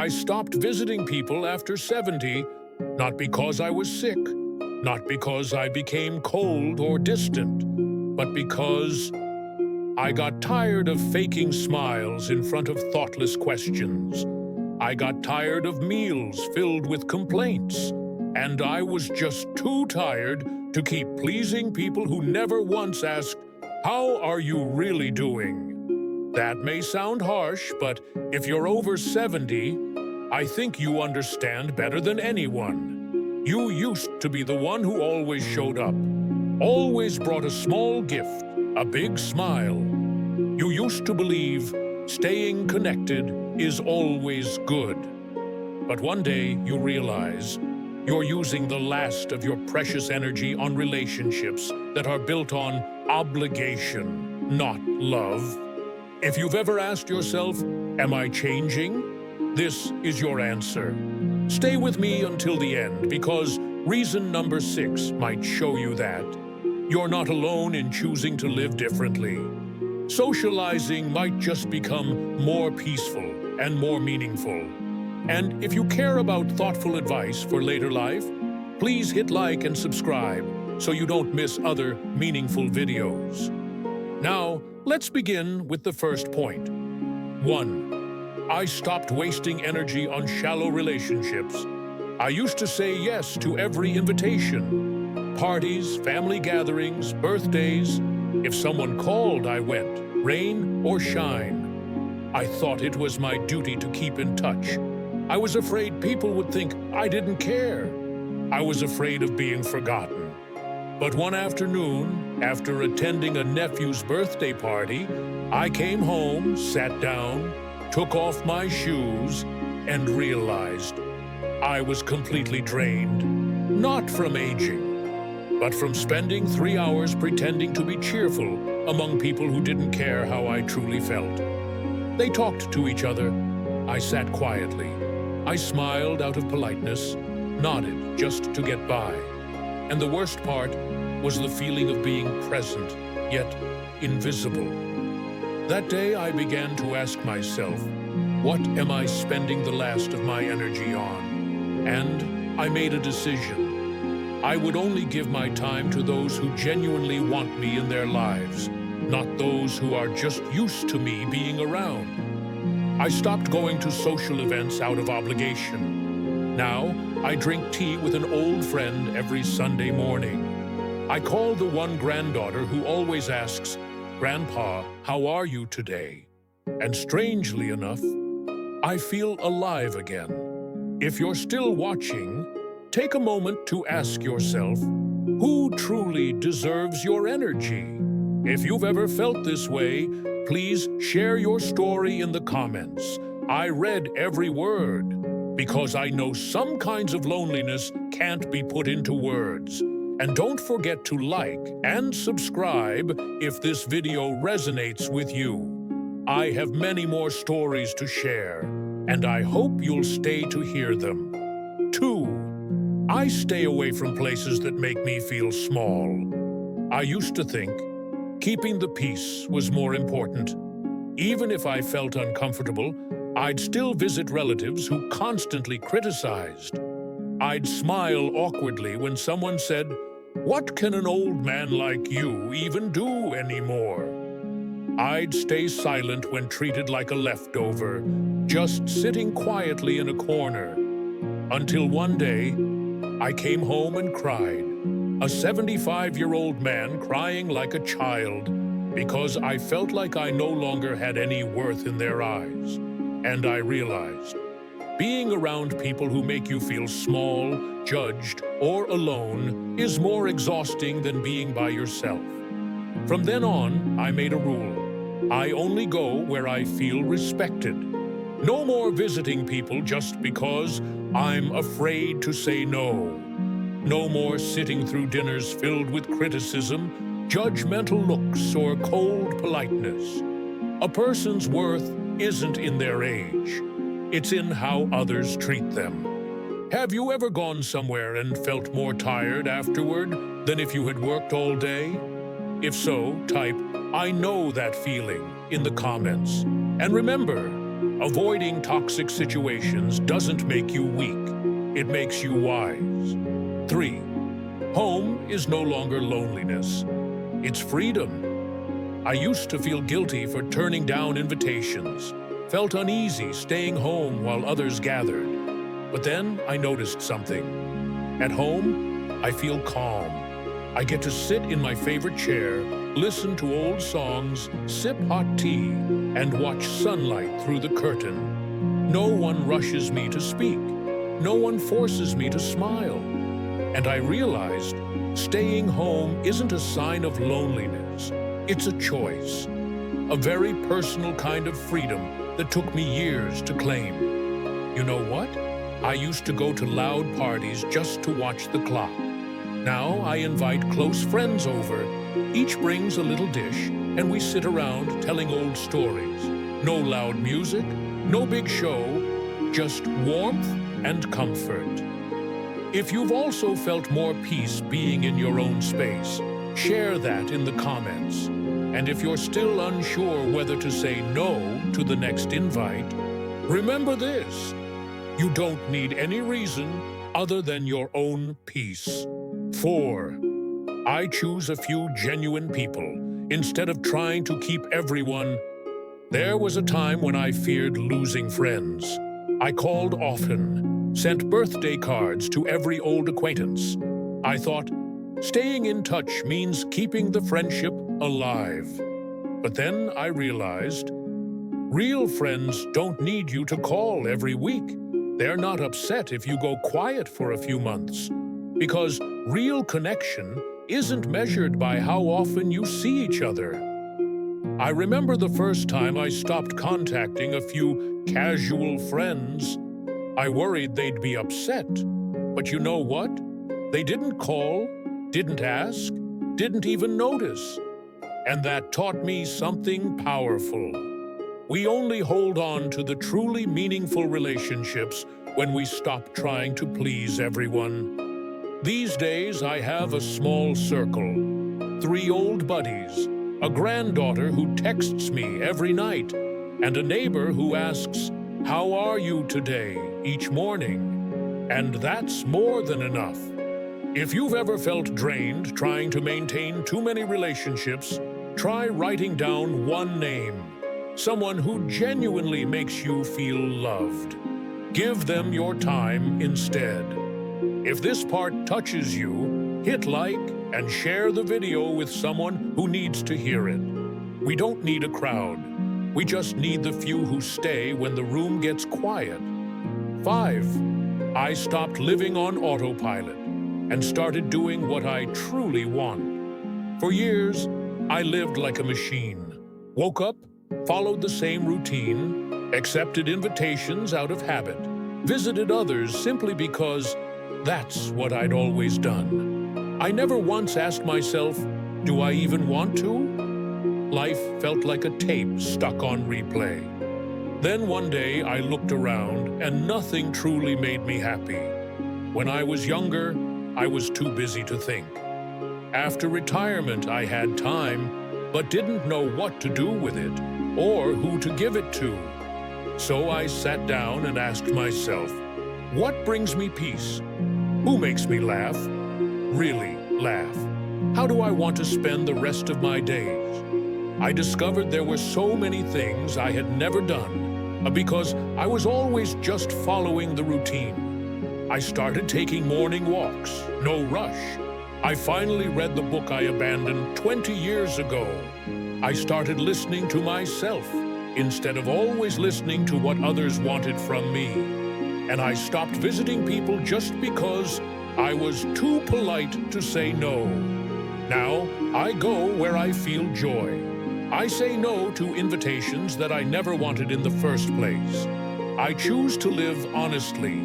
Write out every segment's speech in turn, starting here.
I stopped visiting people after 70, not because I was sick, not because I became cold or distant, but because I got tired of faking smiles in front of thoughtless questions. I got tired of meals filled with complaints, and I was just too tired to keep pleasing people who never once asked, "How are you really doing?" That may sound harsh, but if you're over 70, I think you understand better than anyone. You used to be the one who always showed up, always brought a small gift, a big smile. You used to believe staying connected is always good. But one day you realize you're using the last of your precious energy on relationships that are built on obligation, not love. If you've ever asked yourself, "Am I changing?" this is your answer. Stay with me until the end, because reason number 6 might show you that you're not alone in choosing to live differently. Socializing might just become more peaceful and more meaningful. And if you care about thoughtful advice for later life, please hit like and subscribe so you don't miss other meaningful videos. Now, let's begin with the first point. 1. I stopped wasting energy on shallow relationships. I used to say yes to every invitation. Parties, family gatherings, birthdays. If someone called, I went, rain or shine. I thought it was my duty to keep in touch. I was afraid people would think I didn't care. I was afraid of being forgotten. But one afternoon, after attending a nephew's birthday party, I came home, sat down, took off my shoes, and realized I was completely drained. Not from aging, but from spending 3 hours pretending to be cheerful among people who didn't care how I truly felt. They talked to each other. I sat quietly. I smiled out of politeness, nodded just to get by. And the worst part was the feeling of being present, yet invisible. That day I began to ask myself, what am I spending the last of my energy on? And I made a decision. I would only give my time to those who genuinely want me in their lives, not those who are just used to me being around. I stopped going to social events out of obligation. Now, I drink tea with an old friend every Sunday morning. I call the one granddaughter who always asks, "Grandpa, how are you today?" And strangely enough, I feel alive again. If you're still watching, take a moment to ask yourself, who truly deserves your energy? If you've ever felt this way, please share your story in the comments. I read every word, because I know some kinds of loneliness can't be put into words. And don't forget to like and subscribe if this video resonates with you. I have many more stories to share, and I hope you'll stay to hear them. 2. I stay away from places that make me feel small. I used to think keeping the peace was more important. Even if I felt uncomfortable, I'd still visit relatives who constantly criticized. I'd smile awkwardly when someone said, "What can an old man like you even do anymore?" I'd stay silent when treated like a leftover, just sitting quietly in a corner. Until one day, I came home and cried. A 75-year-old man crying like a child because I felt like I no longer had any worth in their eyes. And I realized, being around people who make you feel small, judged, or alone is more exhausting than being by yourself. From then on, I made a rule. I only go where I feel respected. No more visiting people just because I'm afraid to say no. No more sitting through dinners filled with criticism, judgmental looks, or cold politeness. A person's worth isn't in their age. It's in how others treat them. Have you ever gone somewhere and felt more tired afterward than if you had worked all day? If so, type, "I know that feeling," in the comments. And remember, Avoiding toxic situations doesn't make you weak. It makes you wise. 3. Home is no longer loneliness. It's freedom. I used to feel guilty for turning down invitations, felt uneasy staying home while others gathered. But then I noticed something. At home, I feel calm. I get to sit in my favorite chair, listen to old songs, sip hot tea, and watch sunlight through the curtain. No one rushes me to speak. No one forces me to smile. And I realized staying home isn't a sign of loneliness. It's a choice. A very personal kind of freedom that took me years to claim. You know what? I used to go to loud parties just to watch the clock. Now I invite close friends over. Each brings a little dish, and we sit around telling old stories. No loud music, no big show, just warmth and comfort. If you've also felt more peace being in your own space, share that in the comments. And if you're still unsure whether to say no to the next invite, remember this: you don't need any reason other than your own peace. 4. I choose a few genuine people instead of trying to keep everyone. There was a time when I feared losing friends. I called often, sent birthday cards to every old acquaintance. I thought, staying in touch means keeping the friendship alive. But then I realized, real friends don't need you to call every week. They're not upset if you go quiet for a few months. Because real connection isn't measured by how often you see each other. I remember the first time I stopped contacting a few casual friends. I worried they'd be upset. But you know what? They didn't call, didn't ask, didn't even notice. And that taught me something powerful. We only hold on to the truly meaningful relationships when we stop trying to please everyone. These days, I have a small circle. 3 old buddies, a granddaughter who texts me every night, and a neighbor who asks, "How are you today?" each morning. And that's more than enough. If you've ever felt drained trying to maintain too many relationships, try writing down one name, someone who genuinely makes you feel loved. Give them your time instead. If this part touches you, hit like and share the video with someone who needs to hear it. We don't need a crowd. We just need the few who stay when the room gets quiet. 5. I stopped living on autopilot and started doing what I truly want. For years, I lived like a machine. Woke up, followed the same routine, accepted invitations out of habit, visited others simply because that's what I'd always done. I never once asked myself, do I even want to? Life felt like a tape stuck on replay. Then one day I looked around and nothing truly made me happy. When I was younger, I was too busy to think. After retirement, I had time, but didn't know what to do with it or who to give it to. So I sat down and asked myself, what brings me peace? Who makes me laugh? Really laugh? How do I want to spend the rest of my days? I discovered there were so many things I had never done because I was always just following the routine. I started taking morning walks, no rush. I finally read the book I abandoned 20 years ago. I started listening to myself instead of always listening to what others wanted from me. And I stopped visiting people just because I was too polite to say no. Now, I go where I feel joy. I say no to invitations that I never wanted in the first place. I choose to live honestly,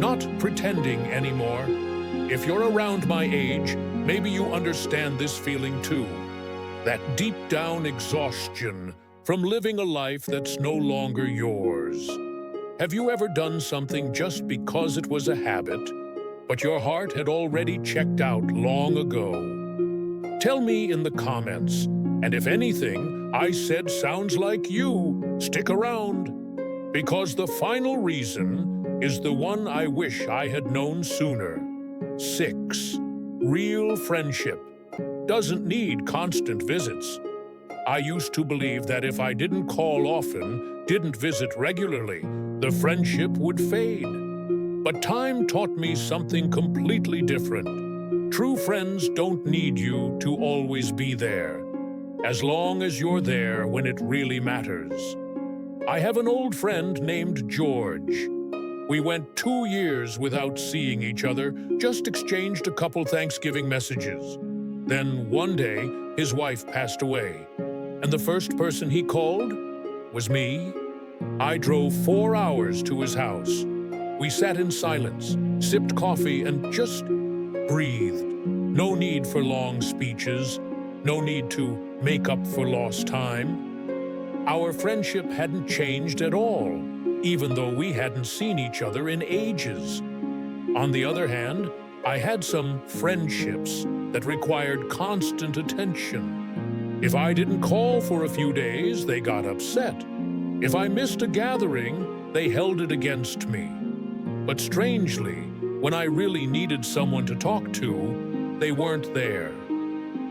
not pretending anymore. If you're around my age, maybe you understand this feeling too. That deep down exhaustion from living a life that's no longer yours. Have you ever done something just because it was a habit, but your heart had already checked out long ago? Tell me in the comments, and if anything I said sounds like you, stick around. Because the final reason is the one I wish I had known sooner. 6. Real friendship doesn't need constant visits. I used to believe that if I didn't call often, didn't visit regularly, the friendship would fade. But time taught me something completely different. True friends don't need you to always be there, as long as you're there when it really matters. I have an old friend named George. We went 2 years without seeing each other, just exchanged a couple Thanksgiving messages. Then one day, his wife passed away, and the first person he called was me. I drove 4 hours to his house. We sat in silence, sipped coffee, and just breathed. No need for long speeches, no need to make up for lost time. Our friendship hadn't changed at all, even though we hadn't seen each other in ages. On the other hand, I had some friendships that required constant attention. If I didn't call for a few days, they got upset. If I missed a gathering, they held it against me. But strangely, when I really needed someone to talk to, they weren't there.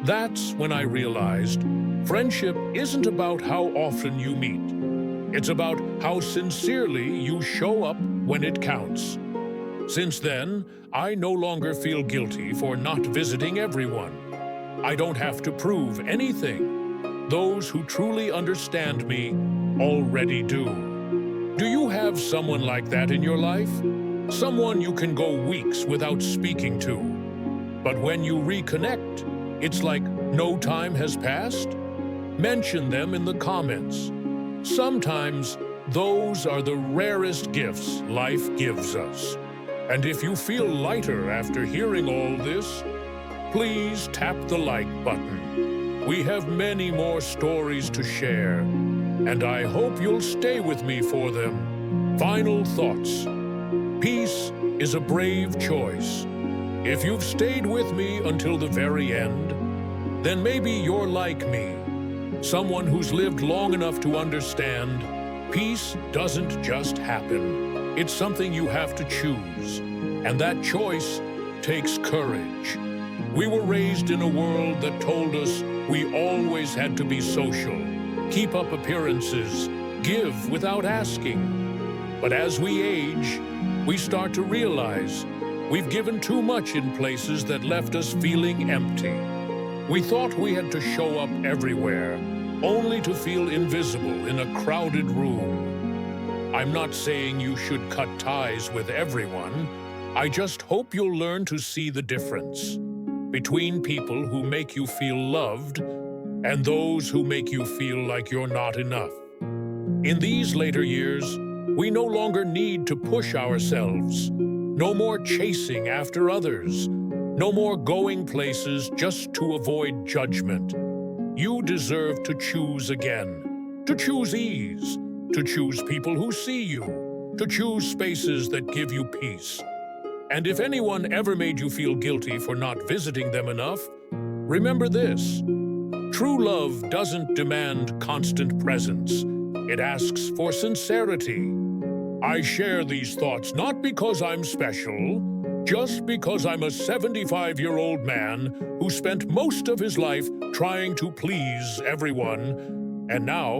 That's when I realized friendship isn't about how often you meet. It's about how sincerely you show up when it counts. Since then, I no longer feel guilty for not visiting everyone. I don't have to prove anything. Those who truly understand me already do. Do you have someone like that in your life? Someone you can go weeks without speaking to. But when you reconnect, it's like no time has passed? Mention them in the comments. Sometimes those are the rarest gifts life gives us. And if you feel lighter after hearing all this, please tap the like button. We have many more stories to share, and I hope you'll stay with me for them. Final thoughts. Peace is a brave choice. If you've stayed with me until the very end, then maybe you're like me, someone who's lived long enough to understand peace doesn't just happen. It's something you have to choose, and that choice takes courage. We were raised in a world that told us we always had to be social, keep up appearances, give without asking. But as we age, we start to realize we've given too much in places that left us feeling empty. We thought we had to show up everywhere, only to feel invisible in a crowded room. I'm not saying you should cut ties with everyone. I just hope you'll learn to see the difference between people who make you feel loved and those who make you feel like you're not enough. In these later years, we no longer need to push ourselves. No more chasing after others. No more going places just to avoid judgment. You deserve to choose again, to choose ease, to choose people who see you, to choose spaces that give you peace. And if anyone ever made you feel guilty for not visiting them enough, remember this: true love doesn't demand constant presence. It asks for sincerity. I share these thoughts not because I'm special, just because I'm a 75-year-old man who spent most of his life trying to please everyone, and now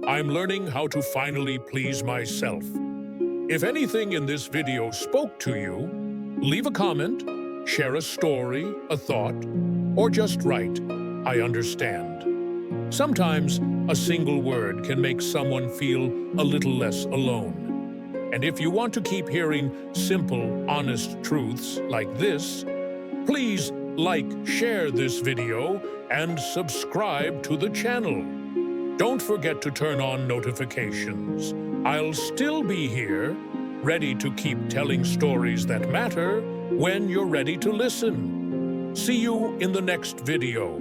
I'm learning how to finally please myself. If anything in this video spoke to you, leave a comment, share a story, a thought, or just write, "I understand." Sometimes a single word can make someone feel a little less alone. And if you want to keep hearing simple, honest truths like this, please like, share this video, and subscribe to the channel. Don't forget to turn on notifications. I'll still be here, ready to keep telling stories that matter when you're ready to listen. See you in the next video.